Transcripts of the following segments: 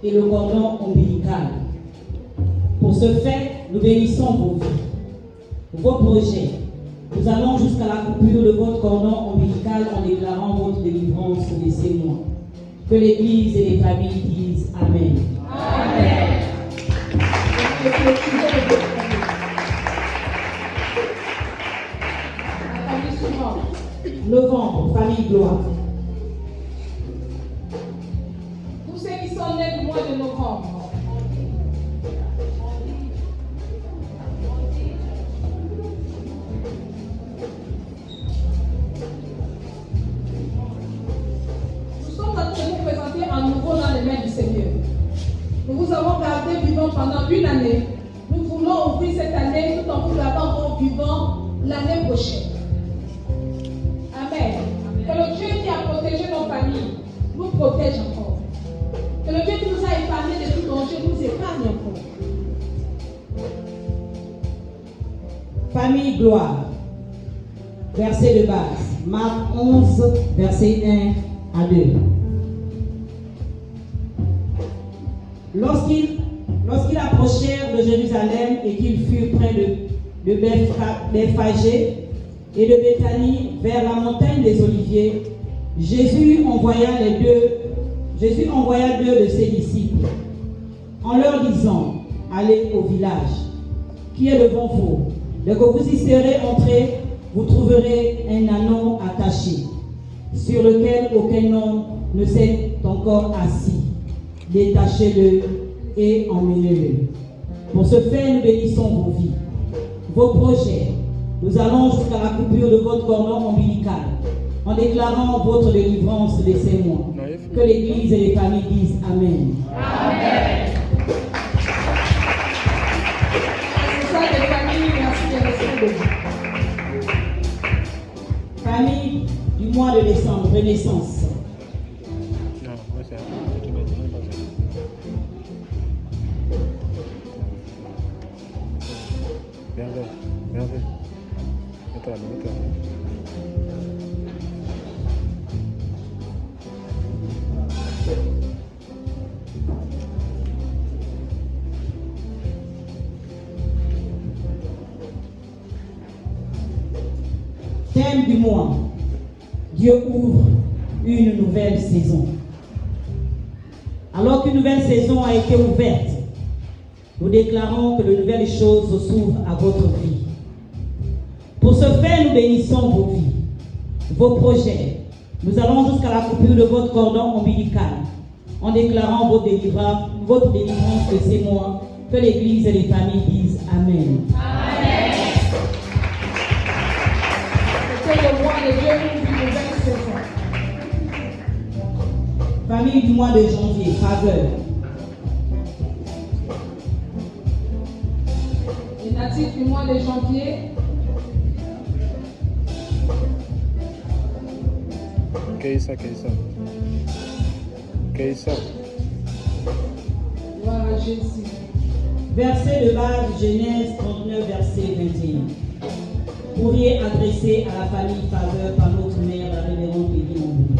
et le cordon ombilical. Pour ce fait, nous bénissons vos vies, vos projets. Nous allons jusqu'à la coupure de votre cordon ombilical en déclarant votre délivrance des ces mois. Que l'Église et les familles disent Amen. Amen. Novembre, famille gloire. Tous ceux qui sont nés du mois de novembre. Nous sommes en train de nous présenter à nouveau dans les mains du Seigneur. Nous vous avons gardé vivant pendant une année. Nous voulons ouvrir cette année tout en vous gardant vivant l'année prochaine. Amen. Que le Dieu qui a protégé nos familles nous protège encore. Que le Dieu qui nous a épargné de tout danger nous épargne encore. Famille gloire. Verset de base. Marc 11, verset 1 à 2. Lorsqu'ils approchèrent de Jérusalem et qu'ils furent près de Bethphagée et de Béthanie vers la montagne des Oliviers, Jésus envoya deux de ses disciples en leur disant: allez au village qui est devant vous. Dès que vous y serez entrés, vous trouverez un anneau attaché sur lequel aucun homme ne s'est encore assis. Détachez-le et emmenez-le. Pour ce faire, nous bénissons vos vies, vos projets. Nous allons jusqu'à la coupure de votre cordon ombilical en déclarant votre délivrance de ces mois. Que l'Église et les familles disent Amen. Amen. C'est ça les familles, merci de rester debout. Famille du mois de décembre, Renaissance. Thème du mois: Dieu ouvre une nouvelle saison. Alors qu'une nouvelle saison a été ouverte, nous déclarons que de nouvelles choses s'ouvrent à votre vie. Pour ce faire, nous bénissons vos vies, vos projets. Nous allons jusqu'à la coupure de votre cordon ombilical en déclarant votre délivrance de ces mois. Que l'Église et les familles disent Amen. Amen. C'est le mois de Dieu ouvre une nouvelle saison. Famille du mois de janvier, faveur. Les natifs du mois de janvier. Keïssa. Gloire à Jésus. Verset de base, Genèse 39, verset 21. Courrier adressé à la famille Faveur par notre mère, la révérende Béni Mamboulou.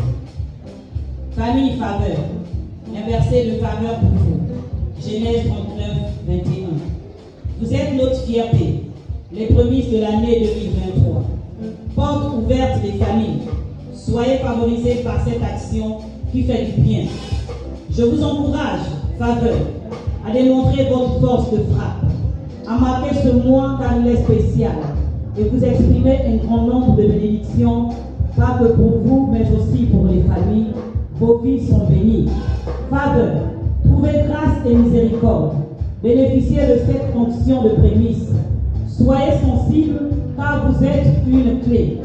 Famille Faveur, un verset de faveur pour vous. Genèse 39, 21. Vous êtes notre fierté, les prémices de l'année 2023. Porte ouverte des familles. Soyez favorisés par cette action qui fait du bien. Je vous encourage, Faveur, à démontrer votre force de frappe, à marquer ce mois car il est spécial et vous exprimer un grand nombre de bénédictions, pas que pour vous, mais aussi pour les familles. Vos vies sont bénies. Faveur, trouvez grâce et miséricorde. Bénéficiez de cette fonction de prémisse. Soyez sensibles car vous êtes une clé.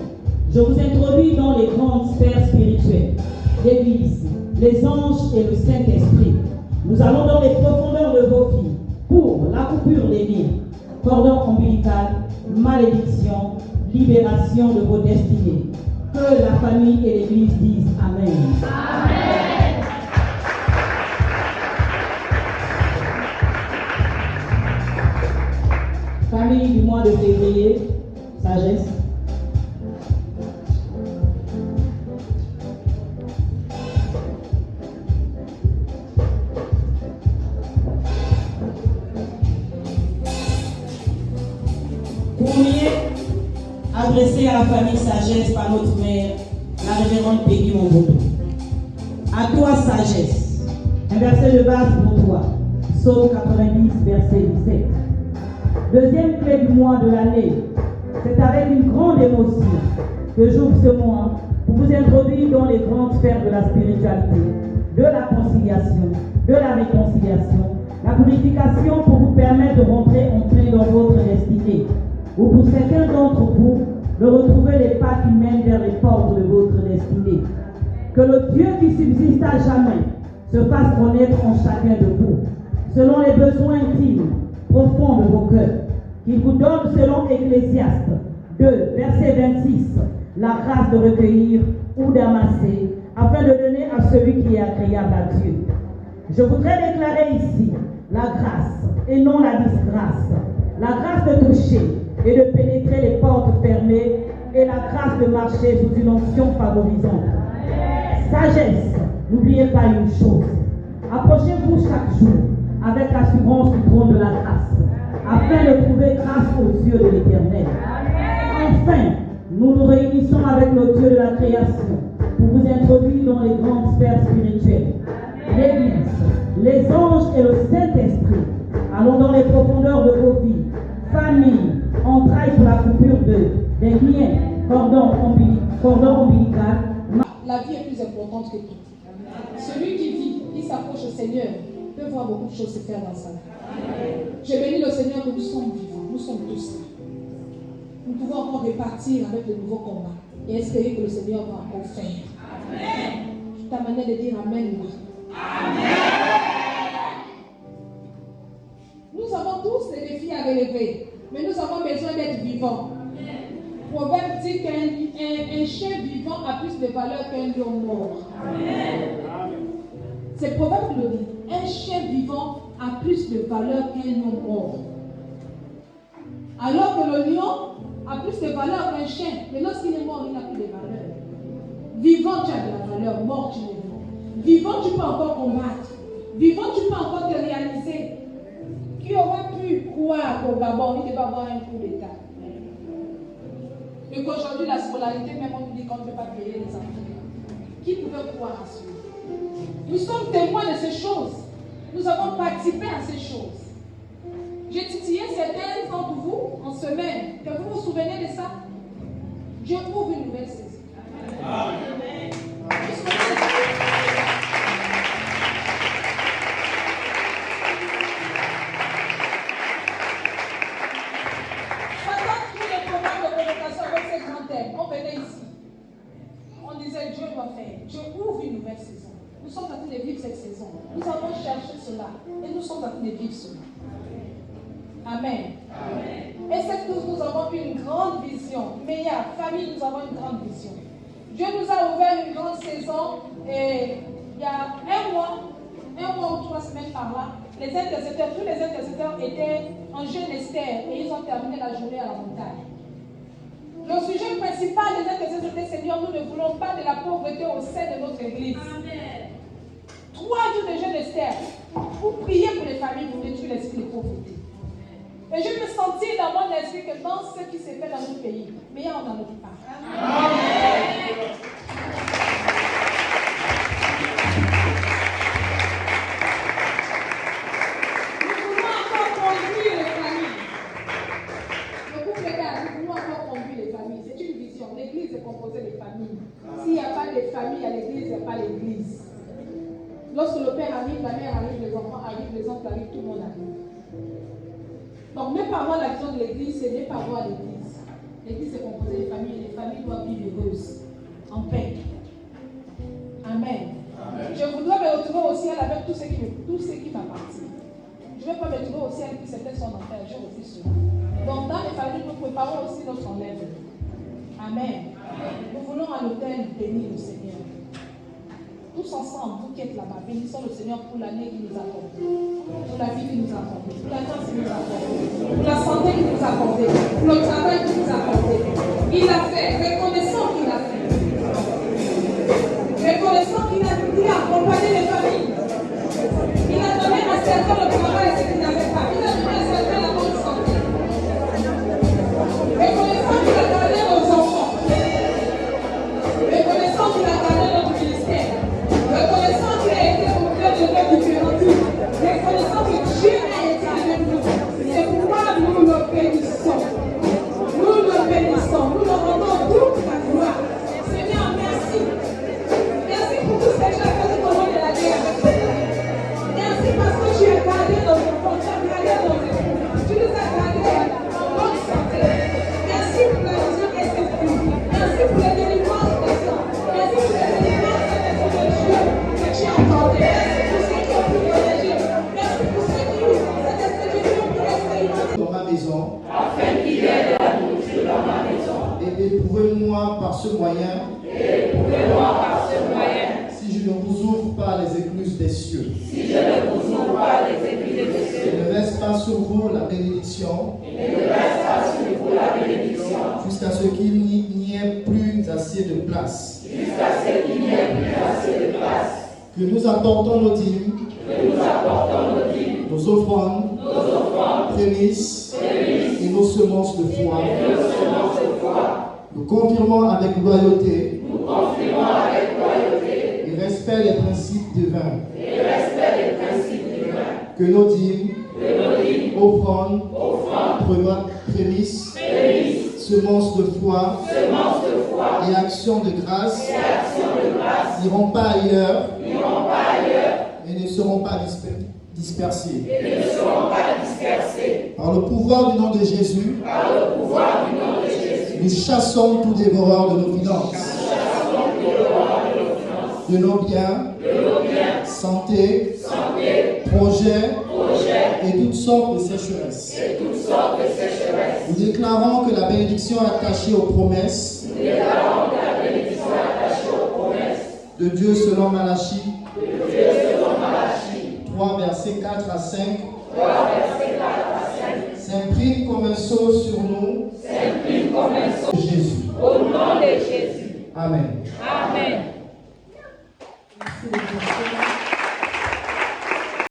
Je vous introduis dans les grandes sphères spirituelles, l'Église, les anges et le Saint-Esprit. Nous allons dans les profondeurs de vos vies pour la coupure des liens, cordon ombilical, malédiction, libération de vos destinées. Que la famille et l'Église disent Amen. Amen. Famille du mois de février, sagesse. adressée à la famille Sagesse par notre mère, la révérende Peggy Mombodo. À toi, sagesse, un verset de base pour toi, Psaume 90, verset 17. Deuxième clé du mois de l'année, c'est avec une grande émotion que j'ouvre ce mois pour vous introduire dans les grandes sphères de la spiritualité, de la conciliation, de la réconciliation, la purification pour vous permettre de rentrer en plein dans votre destinée, ou pour certains d'entre vous, de retrouver les pas qui mènent vers les portes de votre destinée. Que le Dieu qui subsiste à jamais se fasse connaître en chacun de vous, selon les besoins intimes, profonds de vos cœurs, qu'il vous donne selon Ecclésiaste 2, verset 26, la grâce de recueillir ou d'amasser, afin de donner à celui qui est agréable à Dieu. Je voudrais déclarer ici la grâce et non la disgrâce, la grâce de toucher et de pénétrer les portes fermées et la grâce de marcher sous une onction favorisante. Sagesse, n'oubliez pas une chose, approchez-vous chaque jour avec l'assurance du trône de la grâce, afin de trouver grâce aux yeux de l'Éternel. Enfin, nous nous réunissons avec le Dieu de la création pour vous introduire dans les grandes sphères spirituelles. L'Église, les anges et le Saint-Esprit, allons dans les profondeurs de vos vies, famille, entrailles pour la coupure des liens, cordon ombilical. La vie est plus importante que tout. Celui qui vit, qui s'approche au Seigneur, peut voir beaucoup de choses se faire dans sa vie. Je bénis le Seigneur que nous sommes vivants, nous sommes tous là. Nous pouvons encore repartir avec de nouveaux combats et espérer que le Seigneur va encore faire. Je t'amène de dire Amen. Amen. Nous avons tous des défis à relever, mais nous avons besoin d'être vivants. Proverbe dit qu'un chien vivant a plus de valeur qu'un lion mort. C'est Proverbe qui le dit. Un chien vivant a plus de valeur qu'un lion mort. Alors que le lion a plus de valeur qu'un chien, mais lorsqu'il est mort, il n'a plus de valeur. Vivant, tu as de la valeur, mort, tu n'es pas. Vivant, tu peux encore combattre. Vivant, tu peux encore te réaliser. Qui aurait pu croire qu'au Gabon, il devait avoir un coup d'État? Et qu'aujourd'hui, la scolarité, même on nous dit qu'on ne peut pas payer les enfants. Qui pouvait croire à cela? Nous sommes témoins de ces choses. Nous avons participé à ces choses. J'ai titillé certains d'entre vous en semaine. Que vous vous souvenez de ça? Dieu ouvre une nouvelle saison. Amen. On venait ici. On disait Dieu doit faire. Dieu ouvre une nouvelle saison. Nous sommes en train de vivre cette saison. Nous avons cherché cela. Et nous sommes en train de vivre cela. Amen. Amen. Et c'est que nous avons une grande vision. Meilleure famille, nous avons une grande vision. Dieu nous a ouvert une grande saison. Et il y a un mois ou 3 semaines par là, les intercesseurs, tous les intercesseurs étaient en jeûne Esther et ils ont terminé la journée à la montagne. Le sujet principal des intercesseurs était Seigneur, nous ne voulons pas de la pauvreté au sein de notre église. Amen. 3 jours de jeûne Esther pour prier pour les familles, pour détruire l'esprit de pauvreté. Et je peux sentir dans mon esprit que dans ce qui s'est fait dans notre pays, mais on n'en oublie pas. Amen. S'il n'y a pas de famille à l'église, il n'y a pas l'église. Lorsque le père arrive, la mère arrive, les enfants arrivent, les oncles arrivent, tout le monde arrive. Donc, ne pas avoir la vision de l'église, c'est ne pas avoir l'église. L'église est composée de familles et les familles doivent vivre heureuses, en paix. Amen. Amen. Je voudrais me retrouver au ciel avec tout ce qui m'appartient. Je ne vais pas me retrouver au ciel et puis certains sont en terre. Je refuse cela. Donc, dans les familles, nous préparons aussi notre enlèvement. Amen. Nous voulons à l'autel bénir le Seigneur. Tous ensemble, vous qui êtes là-bas, bénissons le Seigneur pour l'année qu'il nous a accordée, pour la vie qu'il nous a accordée, pour la chance qu'il nous a accordée, pour la santé qu'il nous a accordée, pour le travail qu'il nous a accordé. Il a fait, reconnaissant qu'il a fait. Reconnaissant qu'il a accompagné les familles. Il a donné à certains le travail et ce qu'il n'avait pas. Il a donné à certains la bonne santé. Reconnaissant qu'il a donné aux sur vous la bénédiction. Jusqu'à ce qu'il n'y ait plus assez de place. Que nous apportons nos dîmes. Nos offrandes. Prémices. Et nos semences de foi. Nous confirmons avec loyauté. Et respect les principes divins. Que nos dîmes, offrandes, prémices, semences de foi et actions de grâce n'iront pas ailleurs et ne seront pas dispersés. Par le pouvoir du nom de Jésus, nous chassons tout dévoreur de nos finances, de nos biens, santé, projets et toutes sortes de sécheresses. Nous déclarons que la bénédiction est attachée aux promesses de Dieu selon Malachie 3, versets 4 à 5. S'imprime comme un sceau sur nous. Jésus. Au nom de Jésus. Amen. Amen.